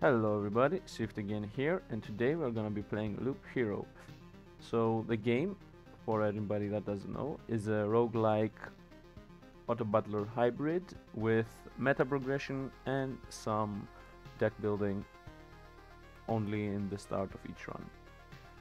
Hello everybody, Swift again here, and today we're gonna be playing Loop Hero. So the game, for anybody that doesn't know, is a roguelike AUTOBATTLER hybrid with meta progression and some deck building only in the start of each run.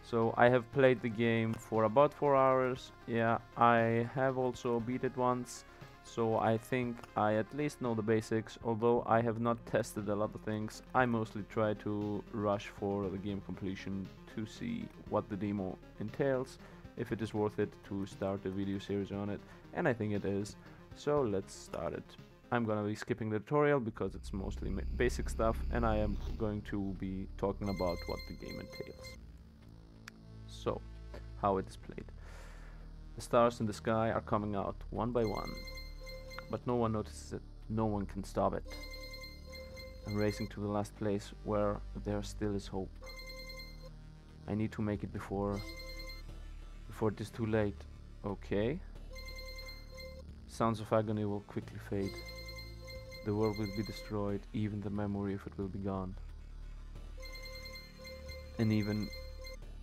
So I have played the game for about 4 hours. Yeah, I have also beat it once. So I think I at least know the basics, although I have not tested a lot of things. I mostly try to rush for the game completion to see what the demo entails, if it is worth it to start a video series on it, and I think it is. So let's start it. I'm gonna be skipping the tutorial because it's mostly basic stuff, and I am going to be talking about what the game entails. So, how it is played. The stars in the sky are coming out one by one. But no one notices it, no one can stop it. I'm racing to the last place where there still is hope. I need to make it before it is too late. Okay. Sounds of agony will quickly fade. The world will be destroyed, even the memory of it will be gone. And even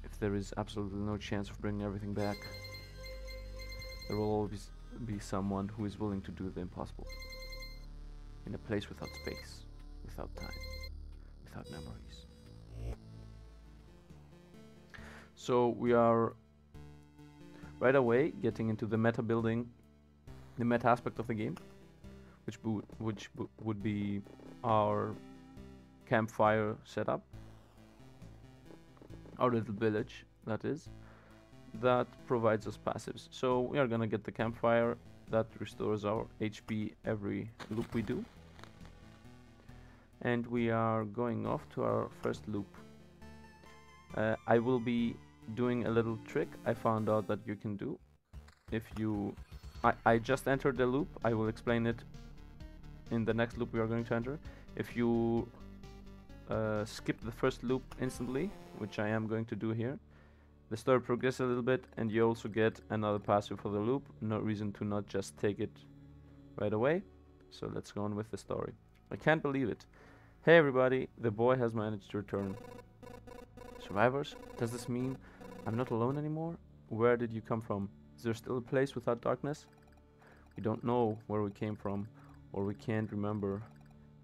if there is absolutely no chance of bringing everything back, there will always be someone who is willing to do the impossible. In a place without space, without time, without memories. So we are right away getting into the meta building, the meta aspect of the game, which would be our campfire setup, our little village, that is. That provides us passives. So we are gonna get the campfire that restores our HP every loop we do. And we are going off to our first loop. I will be doing a little trick I found out that you can do. If you... I just entered the loop. I will explain it in the next loop we are going to enter. If you skip the first loop instantly, which I am going to do here, the story progresses a little bit, and you also get another passive for the loop. No reason to not just take it right away. So let's go on with the story. I can't believe it. Hey everybody, the boy has managed to return. Survivors? Does this mean I'm not alone anymore? Where did you come from? Is there still a place without darkness? We don't know where we came from, or we can't remember.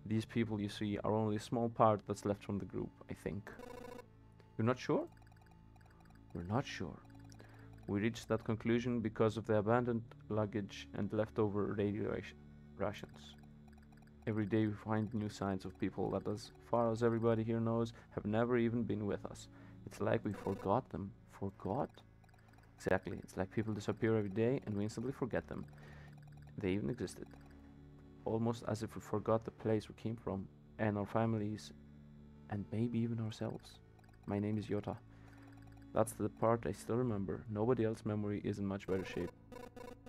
These people you see are only a small part that's left from the group, I think. You're not sure? We're not sure. We reached that conclusion because of the abandoned luggage and leftover radio rations. Every day we find new signs of people that, as far as everybody here knows, have never even been with us. It's like we forgot them. Forgot? Exactly. It's like people disappear every day and we instantly forget them. They even existed. Almost as if we forgot the place we came from, and our families, and maybe even ourselves. My name is Yota. That's the part I still remember. Nobody else's memory is in much better shape.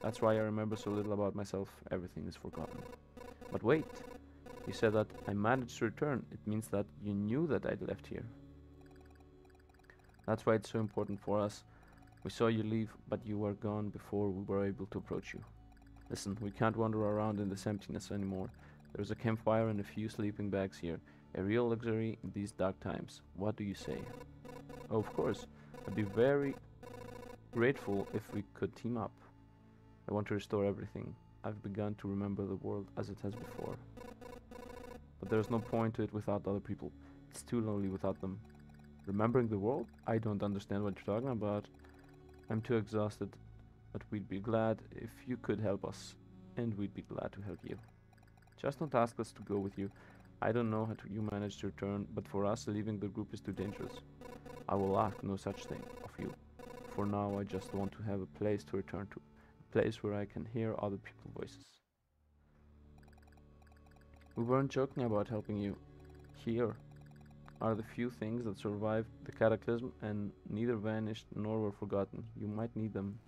That's why I remember so little about myself. Everything is forgotten. But wait, you said that I managed to return. It means that you knew that I'd left here. That's why it's so important for us. We saw you leave, but you were gone before we were able to approach you. Listen, we can't wander around in this emptiness anymore. There's a campfire and a few sleeping bags here. A real luxury in these dark times. What do you say? Oh, of course. I'd be very grateful if we could team up. I want to restore everything. I've begun to remember the world as it has before. But there's no point to it without other people. It's too lonely without them. Remembering the world? I don't understand what you're talking about. I'm too exhausted. But we'd be glad if you could help us. And we'd be glad to help you. Just don't ask us to go with you. I don't know how you managed to return, but for us, leaving the group is too dangerous. I will ask no such thing of you. For now, I just want to have a place to return to. A place where I can hear other people's voices. We weren't joking about helping you. Here are the few things that survived the cataclysm and neither vanished nor were forgotten. You might need them.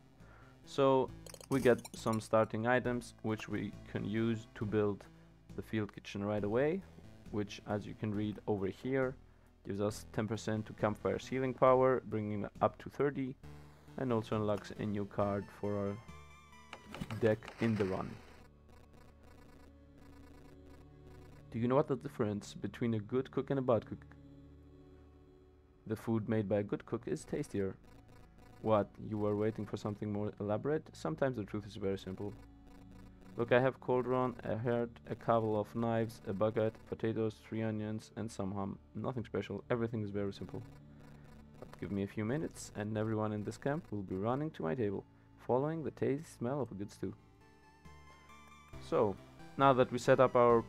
So, we get some starting items which we can use to build the field kitchen right away, which, as you can read over here, gives us 10% to campfire healing power, bringing it up to 30, and also unlocks a new card for our deck in the run. Do you know what the difference between a good cook and a bad cook? The food made by a good cook is tastier. What, you were waiting for something more elaborate? Sometimes the truth is very simple. Look, I have cauldron, a heart, a couple of knives, a bucket, potatoes, 3 onions, and some ham. Nothing special, everything is very simple. But give me a few minutes, and everyone in this camp will be running to my table, following the tasty smell of a good stew. So, now that we set up our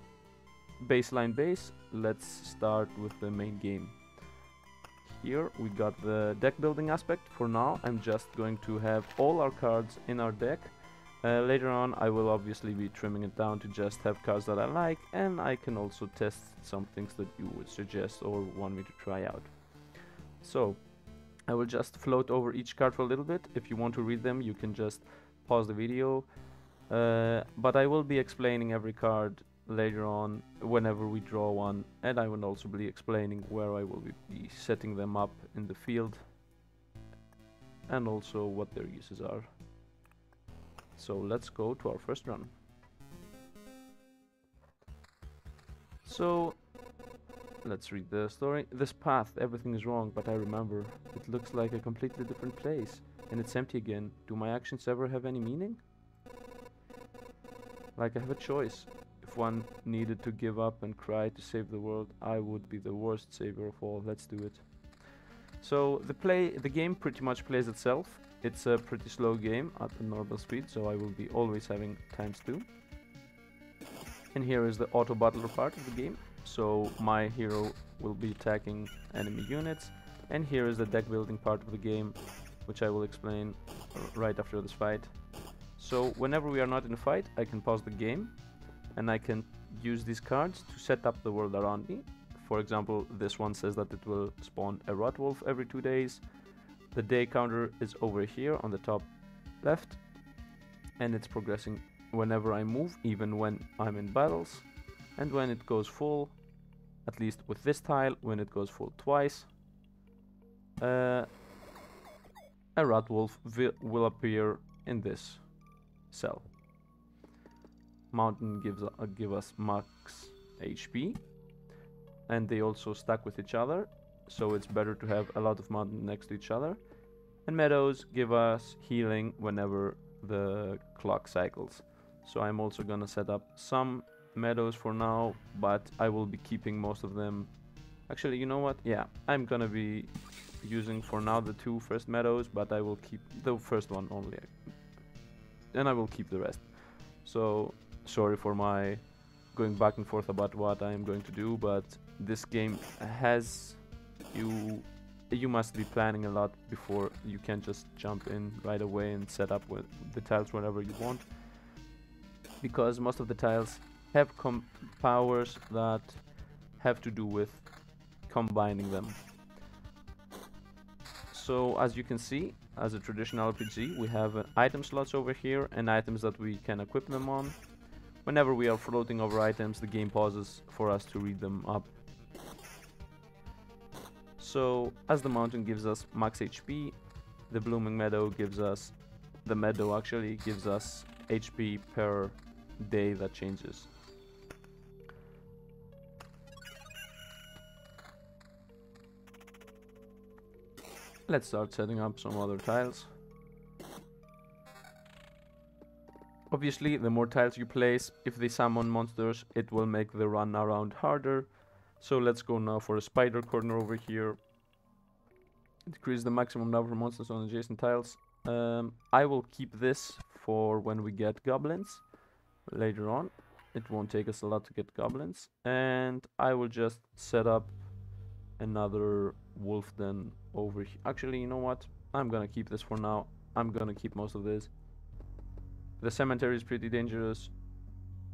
baseline base, let's start with the main game. Here we got the deck building aspect. For now, I'm just going to have all our cards in our deck. Later on, I will obviously be trimming it down to just have cards that I like, and I can also test some things that you would suggest or want me to try out. So, I will just float over each card for a little bit. If you want to read them, you can just pause the video. But I will be explaining every card later on whenever we draw one, and I will also be explaining where I will be setting them up in the field and also what their uses are. So let's go to our first run. So let's read the story. This path, everything is wrong, but I remember. It looks like a completely different place, and it's empty again. Do my actions ever have any meaning? Like I have a choice. If one needed to give up and cry to save the world, I would be the worst savior of all. Let's do it. So the game pretty much plays itself. It's a pretty slow game at the normal speed, so I will be always having ×2. And here is the auto-battler part of the game. So my hero will be attacking enemy units, and here is the deck building part of the game, which I will explain right after this fight. So whenever we are not in a fight, I can pause the game, and I can use these cards to set up the world around me. For example, this one says that it will spawn a rat wolf every 2 days. The day counter is over here on the top left, and it's progressing whenever I move, even when I'm in battles. And when it goes full, at least with this tile, when it goes full twice, a rat wolf will appear in this cell. Mountain give us max HP, and they also stack with each other, so it's better to have a lot of mountains next to each other. And meadows give us healing whenever the clock cycles. So I'm also gonna set up some meadows for now, but I will be keeping most of them. Actually, you know what? Yeah, I'm gonna be using for now the 2 first meadows, but I will keep the first one only, and I will keep the rest. So sorry for my going back and forth about what I am going to do, but this game has you must be planning a lot before. You can't just jump in right away and set up with the tiles whenever you want, because most of the tiles have powers that have to do with combining them. So as you can see, as a traditional RPG, we have item slots over here and items that we can equip them on. Whenever we are floating over items, the game pauses for us to read them up. So as the mountain gives us max HP, the blooming meadow gives us, the meadow actually gives us HP per day that changes. Let's start setting up some other tiles. Obviously, the more tiles you place, if they summon monsters, it will make the run around harder. So let's go now for a spider corner over here. Decrease the maximum number of monsters on adjacent tiles. I will keep this for when we get goblins later on. It won't take us a lot to get goblins. And I will just set up another wolf den over here. Actually, you know what? I'm gonna keep this for now. I'm gonna keep most of this. The cemetery is pretty dangerous.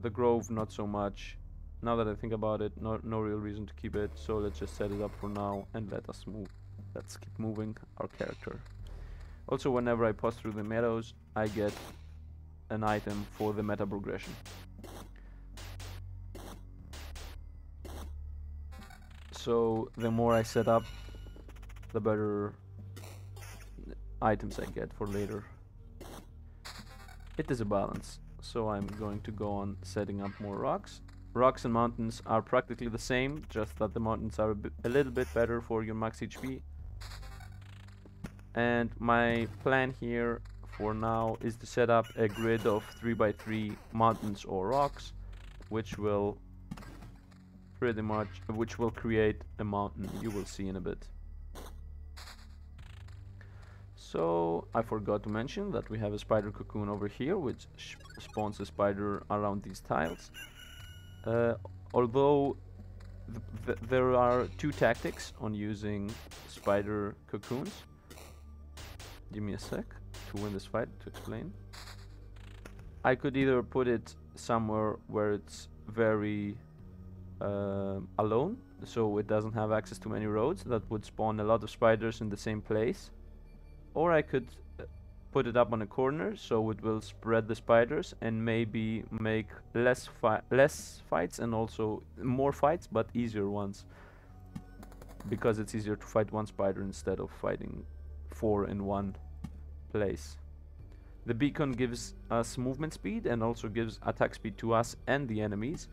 The grove, not so much. Now that I think about it, no real reason to keep it. So let's just set it up for now and let us move. Let's keep moving our character. Also, whenever I pass through the meadows, I get an item for the meta progression. So the more I set up, the better items I get for later. It is a balance, so I'm going to go on setting up more rocks. Rocks and mountains are practically the same, just that the mountains are a little bit better for your max HP. And my plan here for now is to set up a grid of 3x3 mountains or rocks, which will create a mountain. You will see in a bit. So I forgot to mention that we have a spider cocoon over here, which spawns a spider around these tiles. Although there are two tactics on using spider cocoons. Give me a sec to win this fight to explain. I could either put it somewhere where it's very alone, so it doesn't have access to many roads that would spawn a lot of spiders in the same place, or I could put it up on a corner so it will spread the spiders and maybe make less fights and also more fights, but easier ones, because it's easier to fight one spider instead of fighting 4 in one place. The beacon gives us movement speed and also gives attack speed to us and the enemies,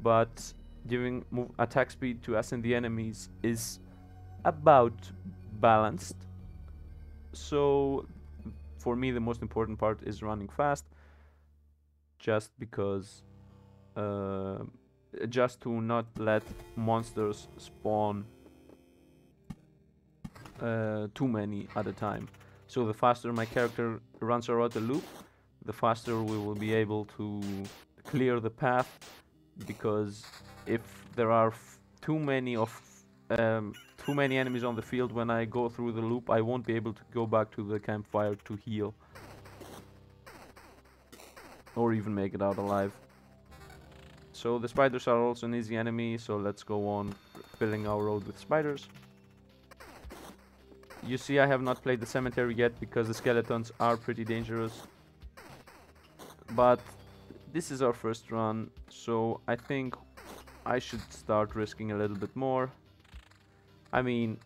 but giving attack speed to us and the enemies is about balanced. So for me the most important part is running fast, just because just to not let monsters spawn too many at a time. So the faster my character runs around the loop, the faster we will be able to clear the path, because if there are too many enemies on the field when I go through the loop, I won't be able to go back to the campfire to heal or even make it out alive. So the spiders are also an easy enemy, so let's go on filling our road with spiders. You see, I have not played the cemetery yet because the skeletons are pretty dangerous, but this is our first run, so I think I should start risking a little bit more. I mean,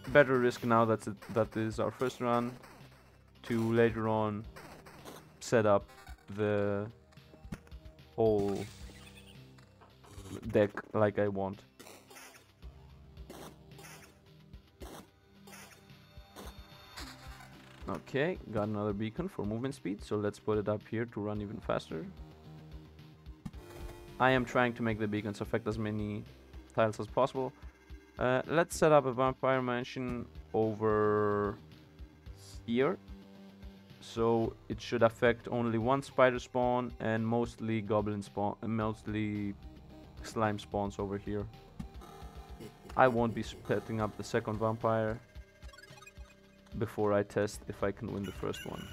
better risk now that this is our first run, to later on set up the whole deck like I want. Okay, got another beacon for movement speed, so let's put it up here to run even faster. I am trying to make the beacons affect as many tiles as possible. Let's set up a vampire mansion over here, so it should affect only one spider spawn and mostly goblin spawn, mostly slime spawns over here. I won't be setting up the second vampire before I test if I can win the first one.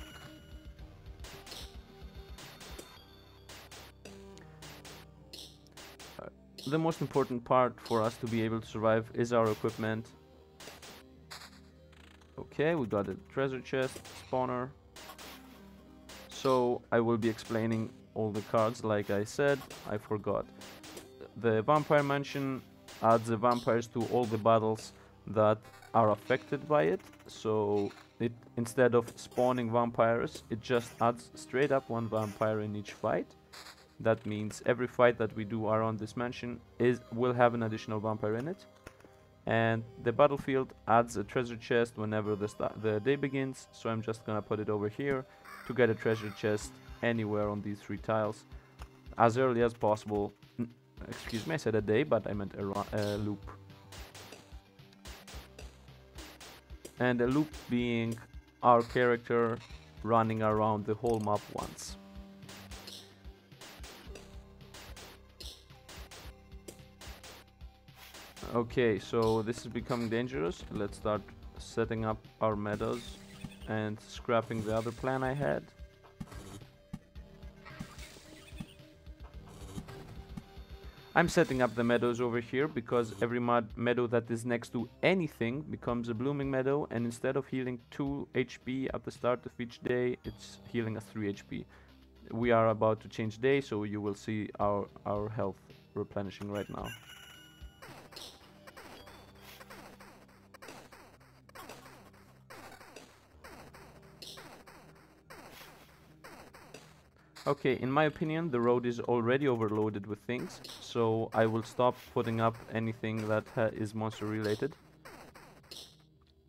The most important part for us to be able to survive is our equipment. Okay, we got a treasure chest spawner. So I will be explaining all the cards like I said. I forgot. The vampire mansion adds the vampires to all the battles that are affected by it. So it, instead of spawning vampires, it just adds straight up one vampire in each fight. That means every fight that we do around this mansion will have an additional vampire in it. And the battlefield adds a treasure chest whenever the day begins, so I'm just gonna put it over here to get a treasure chest anywhere on these 3 tiles as early as possible. Excuse me, I said a day, but I meant a loop. And a loop being our character running around the whole map once. Okay, so this is becoming dangerous. Let's start setting up our meadows and scrapping the other plan I had. I'm setting up the meadows over here because every meadow that is next to anything becomes a blooming meadow, and instead of healing 2 HP at the start of each day, it's healing us 3 HP. We are about to change day, so you will see our health replenishing right now. Okay, in my opinion, the road is already overloaded with things, so I will stop putting up anything that is monster related.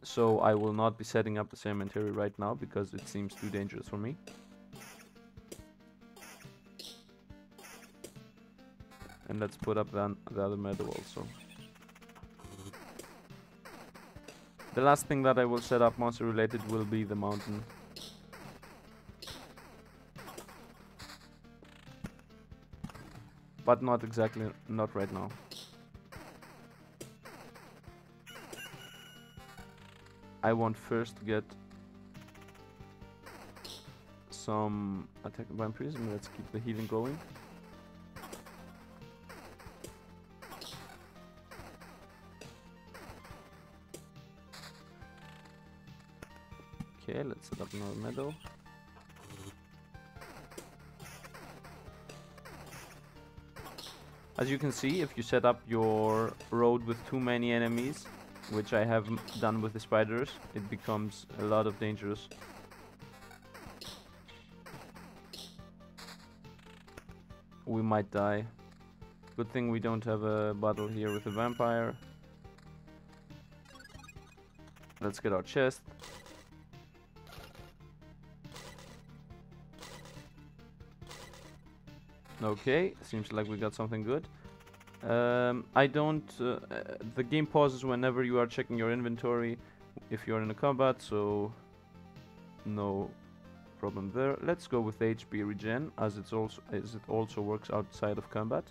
So I will not be setting up the cemetery right now because it seems too dangerous for me. And let's put up the other meadow also. The last thing that I will set up monster related will be the mountain. But not exactly, not right now. I want first to get some attack by prism. Let's keep the healing going. Okay, let's set up another meadow. As you can see, if you set up your road with too many enemies, which I have done with the spiders, it becomes a lot of dangerous. We might die. Good thing we don't have a battle here with a vampire. Let's get our chest. Okay, seems like we got something good. I don't... the game pauses whenever you are checking your inventory if you're in a combat, so no problem there. Let's go with HP regen, as it also works outside of combat.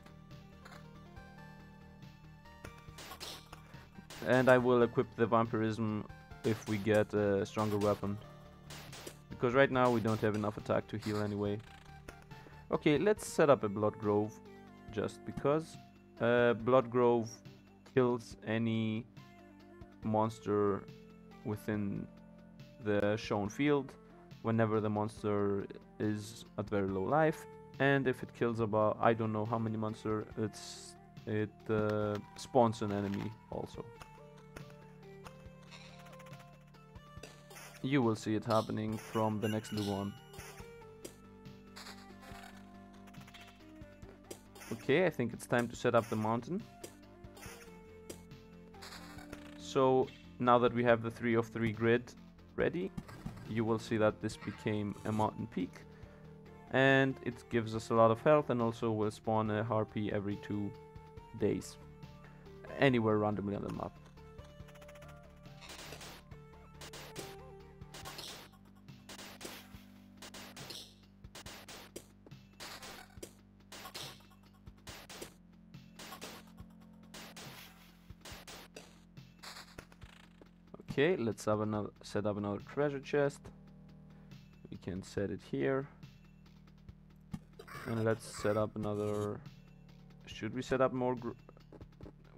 And I will equip the vampirism if we get a stronger weapon, because right now we don't have enough attack to heal anyway. Okay, let's set up a blood grove, just because. Blood grove kills any monster within the shown field whenever the monster is at very low life, and if it kills about I don't know how many monster, it spawns an enemy also. You will see it happening from the next loop on. Okay, I think it's time to set up the mountain. So now that we have the 3 of 3 grid ready, you will see that this became a mountain peak, and it gives us a lot of health, and also will spawn a harpy every 2 days anywhere randomly on the map. Okay, let's have set up another treasure chest. We can set it here. And let's set up another... Should we set up more...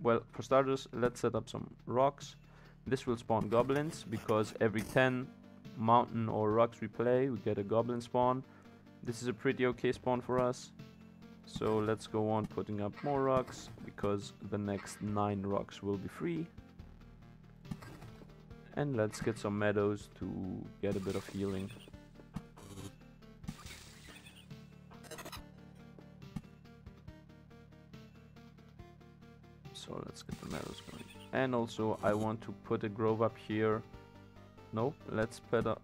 Well, for starters, let's set up some rocks. This will spawn goblins, because every 10 mountain or rocks we play, we get a goblin spawn. This is a pretty okay spawn for us. So let's go on putting up more rocks, because the next 9 rocks will be free. And let's get some meadows to get a bit of healing. So let's get the meadows going. And also I want to put a grove up here. No, let's put up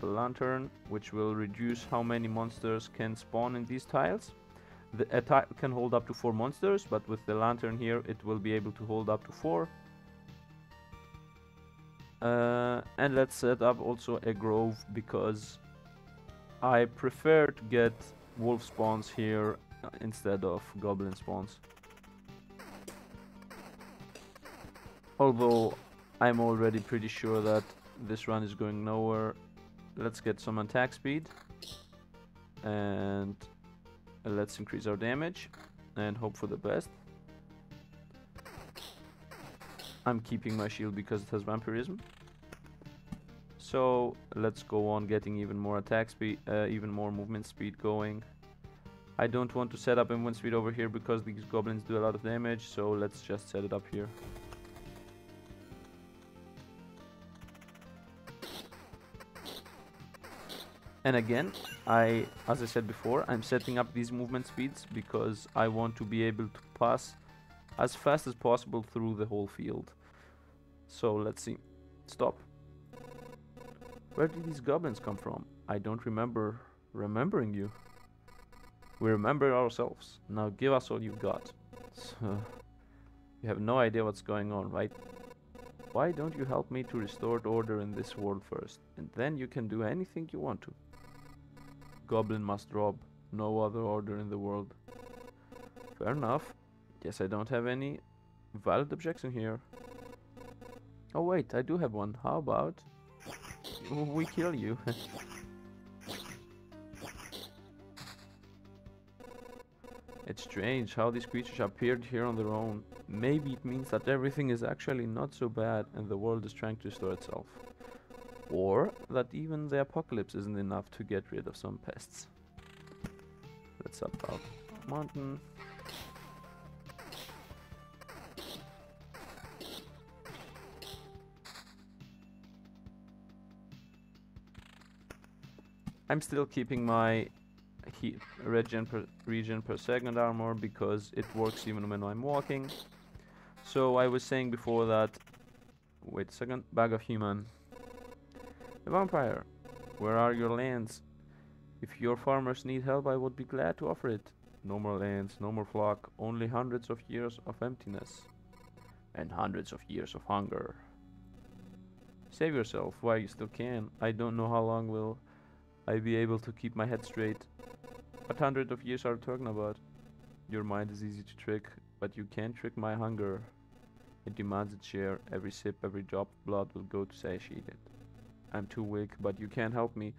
a lantern, which will reduce how many monsters can spawn in these tiles. A tile can hold up to 4 monsters, but with the lantern here it will be able to hold up to 4. And let's set up also a grove, because I prefer to get wolf spawns here instead of goblin spawns. Although I'm already pretty sure that this run is going nowhere. Let's get some attack speed, and let's increase our damage and hope for the best. I'm keeping my shield because it has vampirism. So let's go on getting even more attack speed, even more movement speed going. I don't want to set up movement speed over here because these goblins do a lot of damage, so let's just set it up here. And again, as I said before, I'm setting up these movement speeds because I want to be able to pass as fast as possible through the whole field. So let's see. Stop. Where did these goblins come from? I don't remember remembering you. We remember ourselves. Now give us all you've got. So, you have no idea what's going on, right? Why don't you help me to restore order in this world first, and then you can do anything you want to. Goblin must rob. No other order in the world. Fair enough. Guess I don't have any valid objection here. Oh wait, I do have one. How about we kill you? It's strange how these creatures appeared here on their own. Maybe it means that everything is actually not so bad and the world is trying to restore itself. Or that even the apocalypse isn't enough to get rid of some pests. Let's up our mountain. I'm still keeping my regen per second armor because it works even when I'm walking. So I was saying before that... Wait a second. Bag of human. The vampire. Where are your lands? If your farmers need help, I would be glad to offer it. No more lands, no more flock, only hundreds of years of emptiness. And hundreds of years of hunger. Save yourself while you still can. I don't know how long will I be able to keep my head straight. What hundred of years are you talking about? Your mind is easy to trick, but you can't trick my hunger. It demands its share. Every sip, every drop of blood will go to satiate it. I'm too weak, but you can't help me.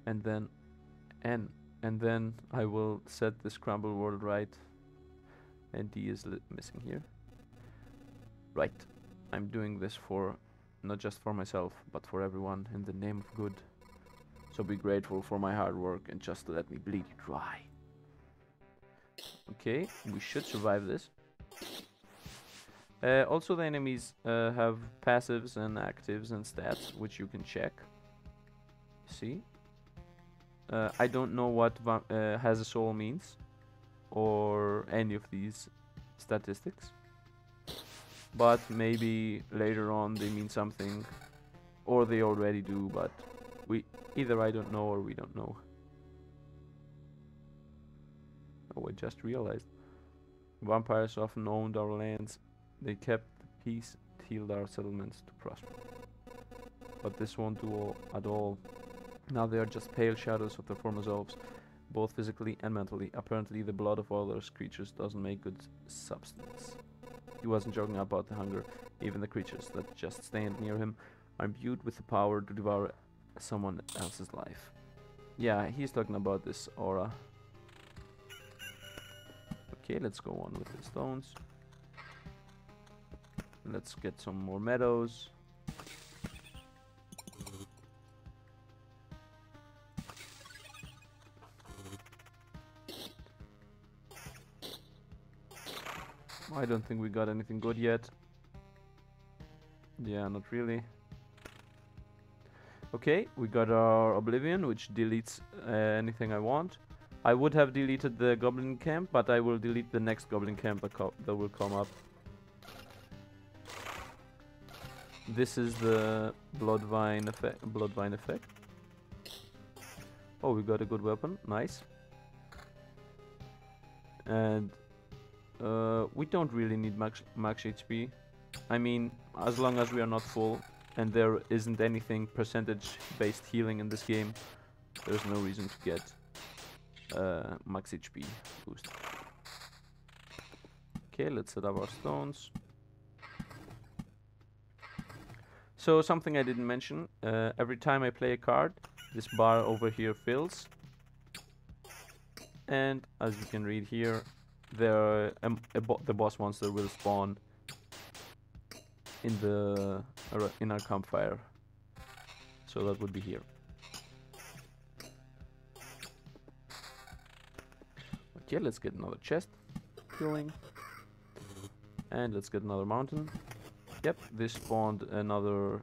And then I will set this crumbled world right. And D is missing here. Right. I'm doing this for, not just for myself, but for everyone in the name of good. So be grateful for my hard work and just let me bleed you dry. Okay, we should survive this. Also the enemies have passives and actives and stats, which you can check. See? I don't know what has a soul means, or any of these statistics. But maybe later on they mean something, or they already do, but either I don't know or we don't know. Oh, I just realized. Vampires often owned our lands. They kept the peace, healed our settlements to prosper. But this won't do at all. Now they are just pale shadows of their former selves, both physically and mentally. Apparently the blood of other creatures doesn't make good substance. He wasn't joking about the hunger. Even the creatures that just stand near him are imbued with the power to devour someone else's life. Yeah, he's talking about this aura. Okay, let's go on with the stones. Let's get some more meadows. I don't think we got anything good yet. Yeah, not really. Okay, we got our Oblivion, which deletes anything I want. I would have deleted the Goblin Camp, but I will delete the next Goblin Camp that will come up. This is the Bloodvine effect. Oh, we got a good weapon. Nice. And we don't really need max HP. I mean, as long as we are not full and there isn't anything percentage-based healing in this game, there's no reason to get max HP boost. Okay, let's set up our stones. So something I didn't mention, every time I play a card, this bar over here fills. And as you can read here, there the boss monster will spawn in our campfire. So that would be here. Okay, let's get another chest filling. And let's get another mountain. Yep, this spawned another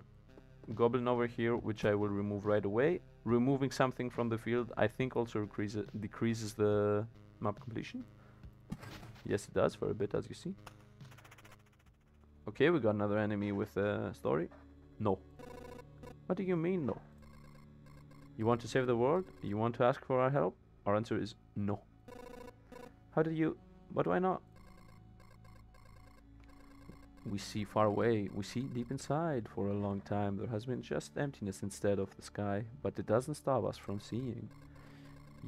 goblin over here, which I will remove right away. Removing something from the field, I think also decreases the map completion. Yes, it does for a bit, as you see. Okay, we got another enemy with a story. No. What do you mean, no? You want to save the world? You want to ask for our help? Our answer is no. How did you... What do I not? We see far away. We see deep inside. For a long time there has been just emptiness instead of the sky. But it doesn't stop us from seeing.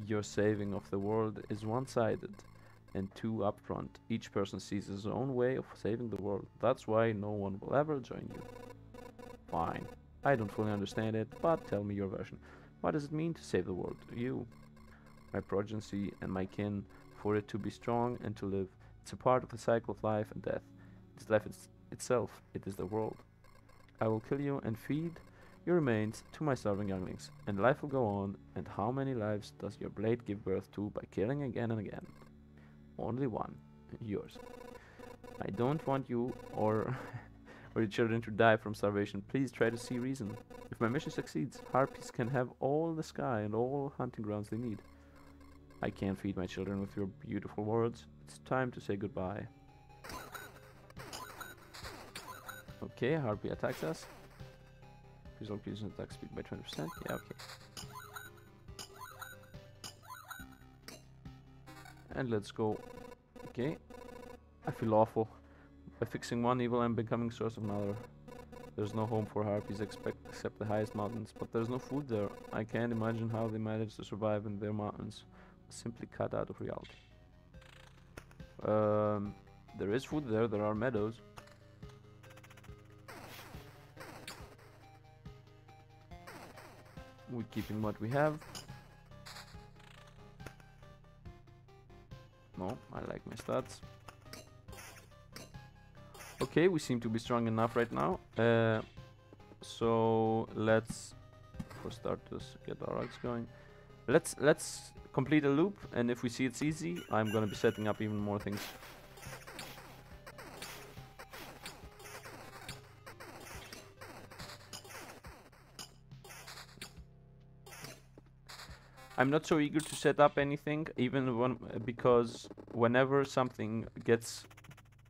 Your saving of the world is one-sided and too upfront. Each person sees his own way of saving the world. That's why no one will ever join you. Fine. I don't fully understand it, but tell me your version. What does it mean to save the world to you? My progeny and my kin, for it to be strong and to live. It's a part of the cycle of life and death. It's life itself. It is the world. I will kill you and feed your remains to my starving younglings, and life will go on. And how many lives does your blade give birth to by killing again and again? Only one. Yours. I don't want you or or your children to die from starvation. Please try to see reason. If my mission succeeds, harpies can have all the sky and all hunting grounds they need. I can't feed my children with your beautiful words. It's time to say goodbye. Okay, harpy attacks us. Increase all creatures' attack speed by 20%. Yeah, okay. And let's go. Okay. I feel awful. By fixing one evil, I'm becoming source of another. There's no home for harpies except the highest mountains, but there's no food there. I can't imagine how they manage to survive in their mountains. Simply cut out of reality. There is food there. There are meadows. We're keeping what we have. No, I like my stats. Okay, we seem to be strong enough right now. So let's, for starters, get our arcs going. Let's complete a loop, and if we see it's easy, I'm gonna be setting up even more things. I'm not so eager to set up anything, even because whenever something gets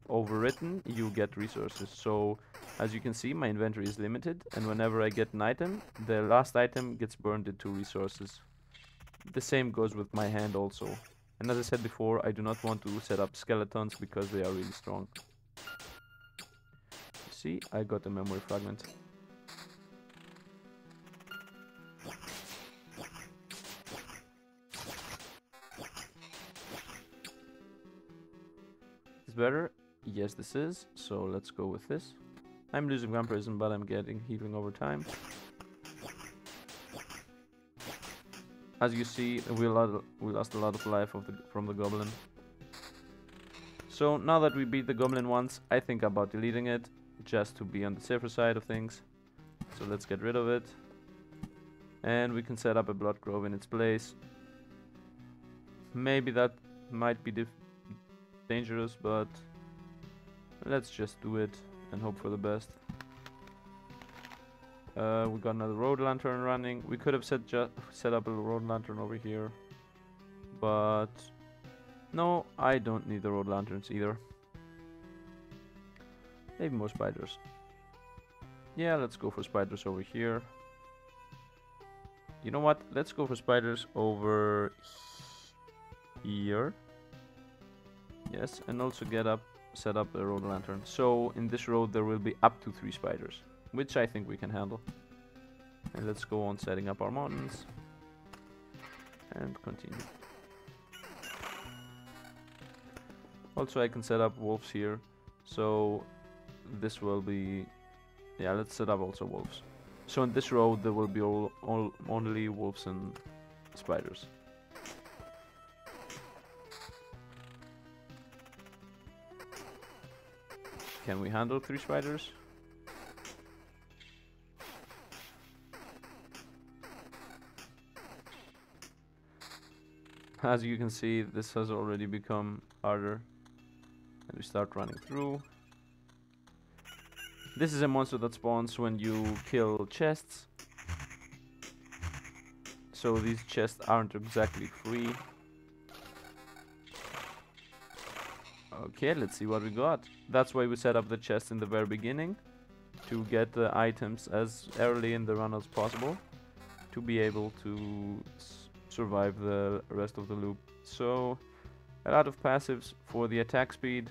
overwritten, you get resources. So as you can see, my inventory is limited, and whenever I get an item, the last item gets burned into resources. The same goes with my hand also. And as I said before, I do not want to set up skeletons because they are really strong. See, I got a memory fragment. Is better? Yes, this is. So let's go with this. I'm losing vampirism, but I'm getting healing over time. As you see, we lost a lot of life from the goblin. So now that we beat the goblin once, I think about deleting it, just to be on the safer side of things. So let's get rid of it. And we can set up a blood grove in its place. Maybe that might be dangerous, but let's just do it and hope for the best. We got another road lantern running. We could have set up a road lantern over here, but no, I don't need the road lanterns either. Maybe more spiders. Yeah, let's go for spiders over here. You know what? Let's go for spiders over here. Yes, and also set up a road lantern. So in this road there will be up to 3 spiders, which I think we can handle. And let's go on setting up our mountains and continue. Also, I can set up wolves here, so this will be, yeah, let's set up also wolves. So in this road there will be only wolves and spiders. Can we handle 3 spiders? As you can see, this has already become harder. And we start running through. This is a monster that spawns when you kill chests. So these chests aren't exactly free. Okay, let's see what we got. That's why we set up the chest in the very beginning, to get the items as early in the run as possible, to be able to survive the rest of the loop. So, a lot of passives for the attack speed.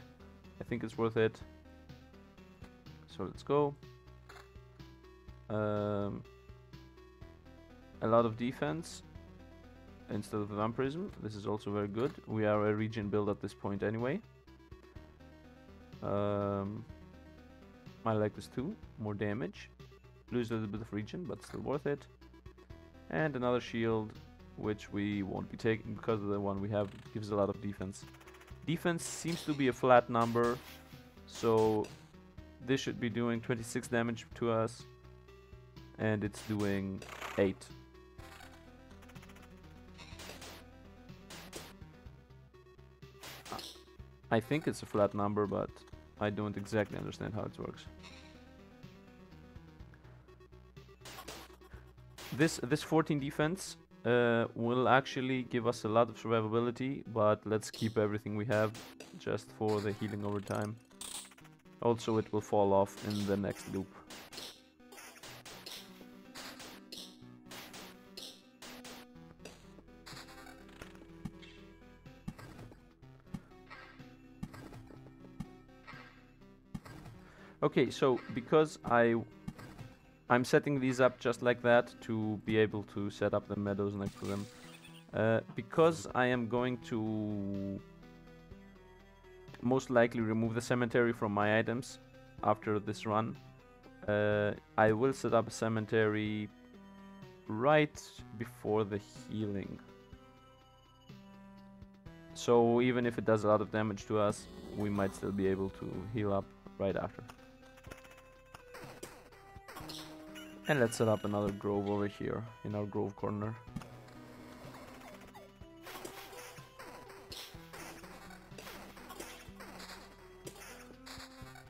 I think it's worth it. So let's go. A lot of defense instead of the vampirism. This is also very good. We are a regen build at this point anyway. I like this too. More damage. Lose a little bit of regen, but still worth it. And another shield, which we won't be taking because the one we have gives a lot of defense. Defense seems to be a flat number, so this should be doing 26 damage to us, and it's doing 8. I think it's a flat number, but I don't exactly understand how it works. This 14 defense will actually give us a lot of survivability, but let's keep everything we have just for the healing over time. Also, it will fall off in the next loop. Okay, so because I'm setting these up just like that to be able to set up the meadows next to them. Because I am going to most likely remove the cemetery from my items after this run, I will set up a cemetery right before the healing. So even if it does a lot of damage to us, we might still be able to heal up right after. And let's set up another grove over here in our grove corner.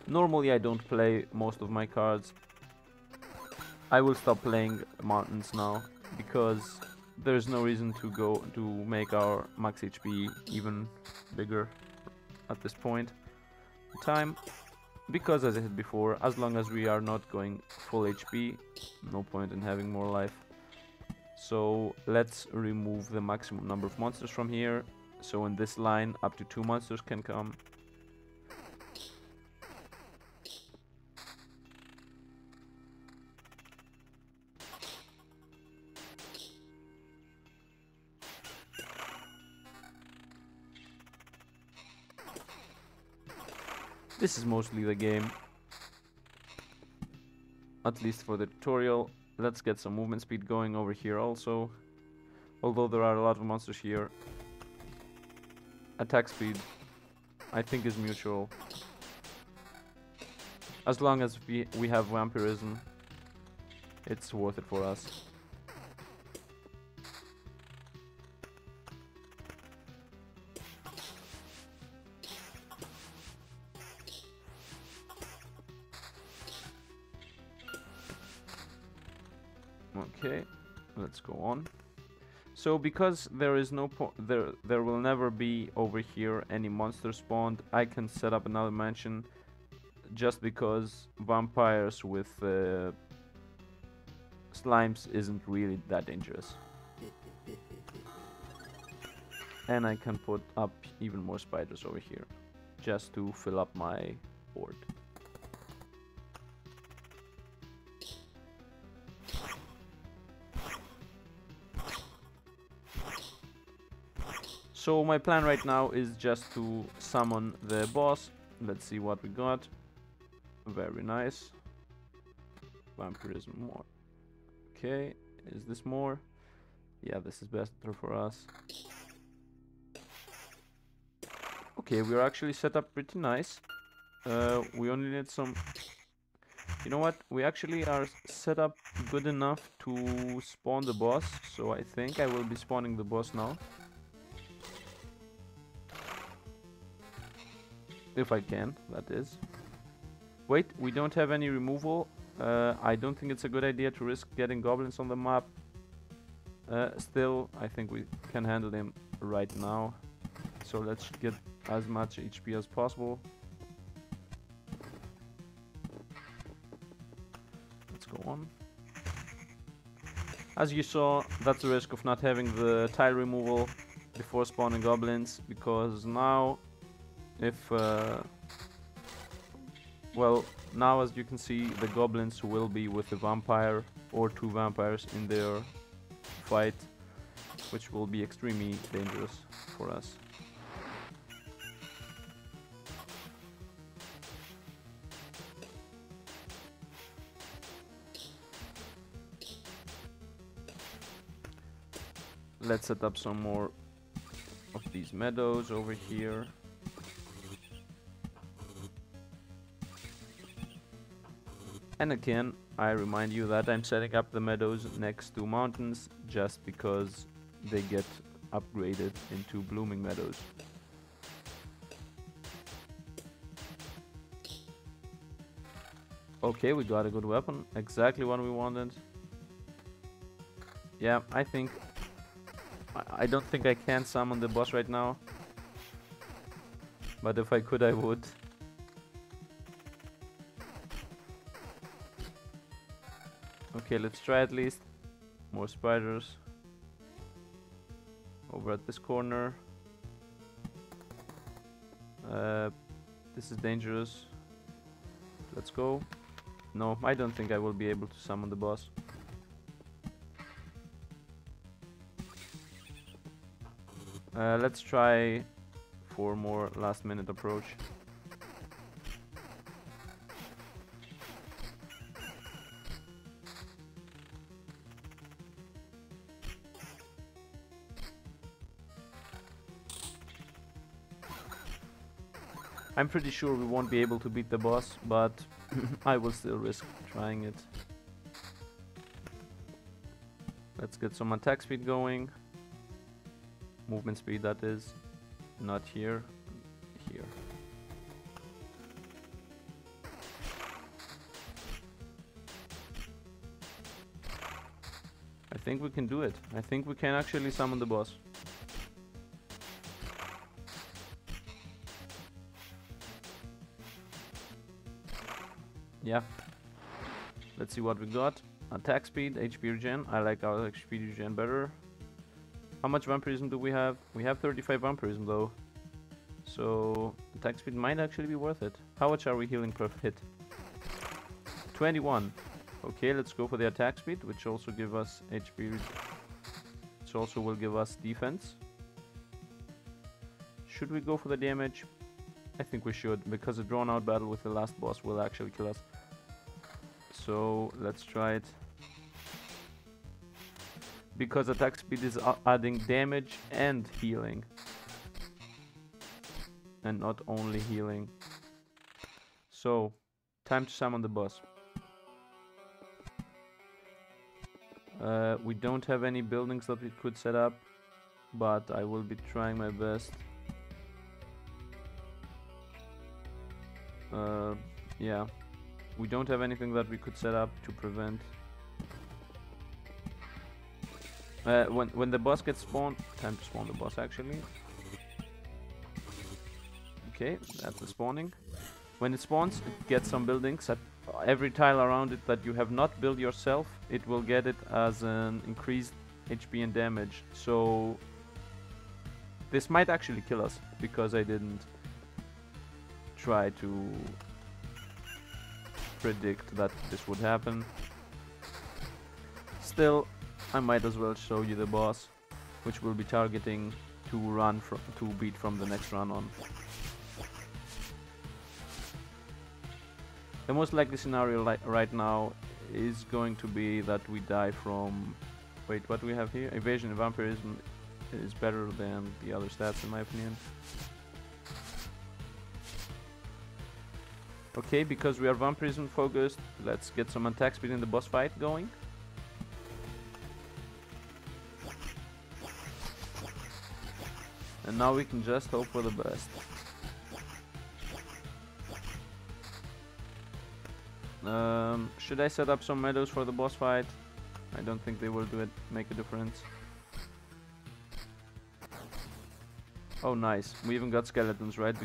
Normally I don't play most of my cards. I will stop playing mountains now because there's no reason to go to make our max HP even bigger at this point in time. Because as I said before, as long as we are not going full HP, no point in having more life. So let's remove the maximum number of monsters from here. So in this line, up to 2 monsters can come. This is mostly the game, at least for the tutorial. Let's get some movement speed going over here also. Although there are a lot of monsters here, attack speed I think is mutual. As long as we have vampirism, it's worth it for us. Okay, let's go on. So because there is no there will never be over here any monster spawned, I can set up another mansion just because vampires with slimes isn't really that dangerous. And I can put up even more spiders over here just to fill up my board. So my plan right now is just to summon the boss. Let's see what we got. Very nice. Vampirism more. Okay, is this more? Yeah, this is better for us. Okay, we're actually set up pretty nice. We only need some... You know what? We actually are set up good enough to spawn the boss. So I think I will be spawning the boss now. If I can, that is. Wait, we don't have any removal. I don't think it's a good idea to risk getting goblins on the map. Still, I think we can handle them right now. So let's get as much HP as possible. Let's go on. As you saw, that's the risk of not having the tile removal before spawning goblins, because now if well, now as you can see, the goblins will be with a vampire or 2 vampires in their fight, which will be extremely dangerous for us. Let's set up some more of these meadows over here. And again, I remind you that I'm setting up the meadows next to mountains just because they get upgraded into blooming meadows. Okay, we got a good weapon, exactly what we wanted. Yeah, I think I don't think I can summon the boss right now, but if I could, I would. Okay, let's try at least. More spiders. Over at this corner. This is dangerous. Let's go. No, I don't think I will be able to summon the boss. Let's try for more last minute approach. I'm pretty sure we won't be able to beat the boss, but I will still risk trying it. Let's get some attack speed going. Movement speed, that is. Not here. Here. I think we can do it. I think we can actually summon the boss. Yeah. Let's see what we got. Attack speed, HP regen. I like our HP regen better. How much vampirism do we have? We have 35 vampirism though. So attack speed might actually be worth it. How much are we healing per hit? 21. Okay, let's go for the attack speed, which also give us HP. Which also will give us defense. Should we go for the damage? I think we should, because a drawn out battle with the last boss will actually kill us. So let's try it. Because attack speed is adding damage and healing. And not only healing. So, time to summon the boss. We don't have any buildings that we could set up, but I will be trying my best. Yeah. We don't have anything that we could set up to prevent. When the boss gets spawned, time to spawn the boss actually. Okay, that's the spawning. When it spawns, it gets some buildings. At every tile around it that you have not built yourself, it will get it as an increased HP and damage. So this might actually kill us because I didn't try to predict that this would happen. Still, I might as well show you the boss, which we'll be targeting to beat from the next run on. The most likely scenario right now is going to be that we die from... Wait, what do we have here? Evasion and vampirism is better than the other stats in my opinion. Okay, because we are vampirism focused, let's get some attack speed in the boss fight going. And now we can just hope for the best. Should I set up some meadows for the boss fight? I don't think they will make a difference. Oh nice, we even got skeletons right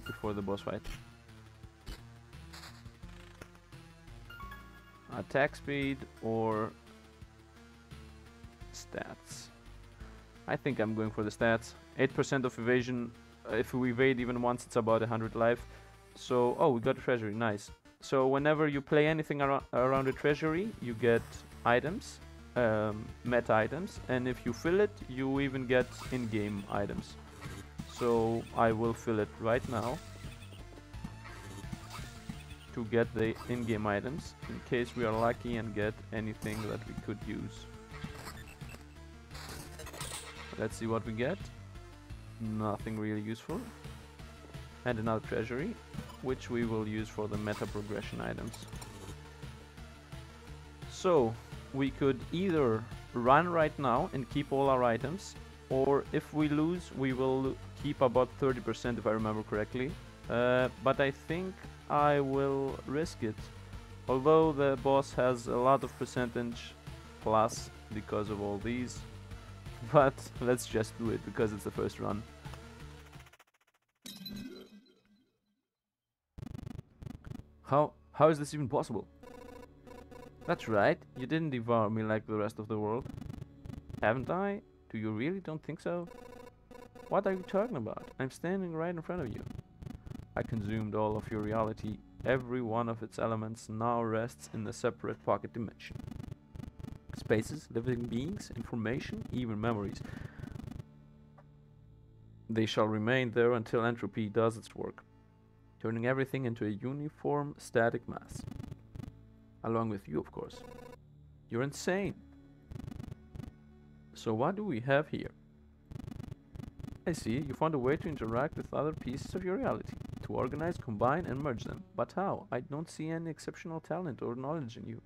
before the boss fight. Attack speed or stats? I think I'm going for the stats. 8% of evasion. If we evade even once, it's about 100 life. So, oh, we got a treasury, nice. So whenever you play anything around a treasury, you get items, meta items, and if you fill it, you even get in-game items. So I will fill it right now to get the in-game items, in case we are lucky and get anything that we could use. Let's see what we get. Nothing really useful. And another treasury, which we will use for the meta progression items. So we could either run right now and keep all our items, or if we lose, we will keep about 30% if I remember correctly. But I think I will risk it. Although the boss has a lot of percentage plus because of all these. But let's just do it because it's the first run. How is this even possible? That's right, you didn't devour me like the rest of the world. Haven't I? Do you really don't think so? What are you talking about? I'm standing right in front of you. I consumed all of your reality. Every one of its elements now rests in a separate pocket dimension. Spaces, living beings, information, even memories. They shall remain there until entropy does its work, turning everything into a uniform, static mass. Along with you, of course. You're insane. So what do we have here? I see, you found a way to interact with other pieces of your reality, to organize, combine, and merge them. But how? I don't see any exceptional talent or knowledge in you.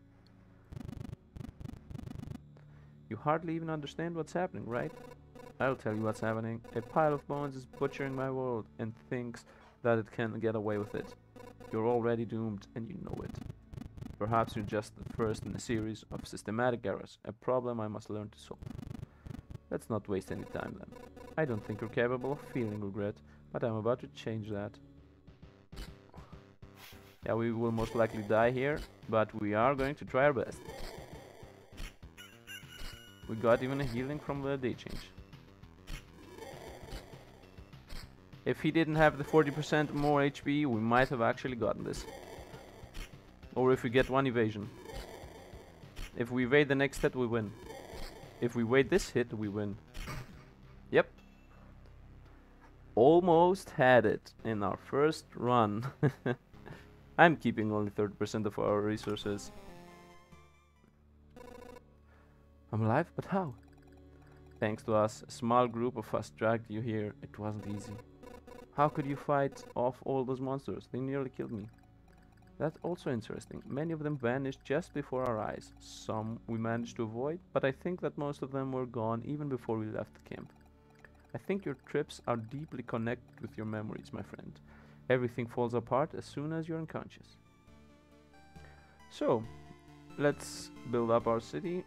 You hardly even understand what's happening, right? I'll tell you what's happening. A pile of bones is butchering my world and thinks that it can get away with it. You're already doomed, and you know it. Perhaps you're just the first in a series of systematic errors, a problem I must learn to solve. Let's not waste any time then. I don't think you're capable of feeling regret, but I'm about to change that. Yeah, we will most likely die here, but we are going to try our best. We got even a healing from the day change. If he didn't have the 40% more HP, we might have actually gotten this. Or if we get one evasion. If we evade the next hit, we win. If we evade this hit, we win. Yep. Almost had it in our first run. I'm keeping only 30% of our resources. I'm alive, but how? Thanks to us, a small group of us dragged you here. It wasn't easy. How could you fight off all those monsters? They nearly killed me. That's also interesting. Many of them vanished just before our eyes. Some we managed to avoid, but I think that most of them were gone even before we left the camp. I think your trips are deeply connected with your memories, my friend. Everything falls apart as soon as you're unconscious. So, let's build up our city.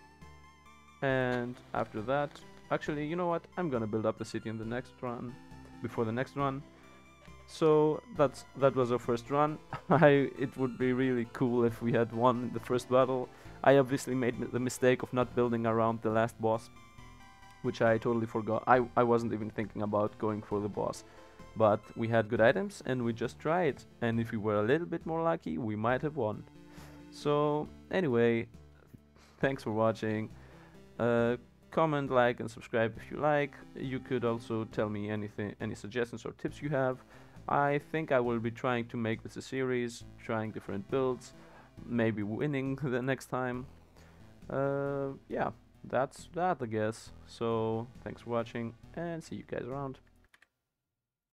And after that, actually, you know what? I'm gonna build up the city in the next run, before the next run. So that was our first run. It would be really cool if we had won the first battle. I obviously made the mistake of not building around the last boss, which I totally forgot. I wasn't even thinking about going for the boss. But we had good items and we just tried. And if we were a little bit more lucky, we might have won. So anyway, thanks for watching. Comment, like, and subscribe if you like. You could also tell me any suggestions or tips you have. I think I will be trying to make this a series, trying different builds, maybe winning the next time. Yeah, that's that, I guess. So thanks for watching and see you guys around.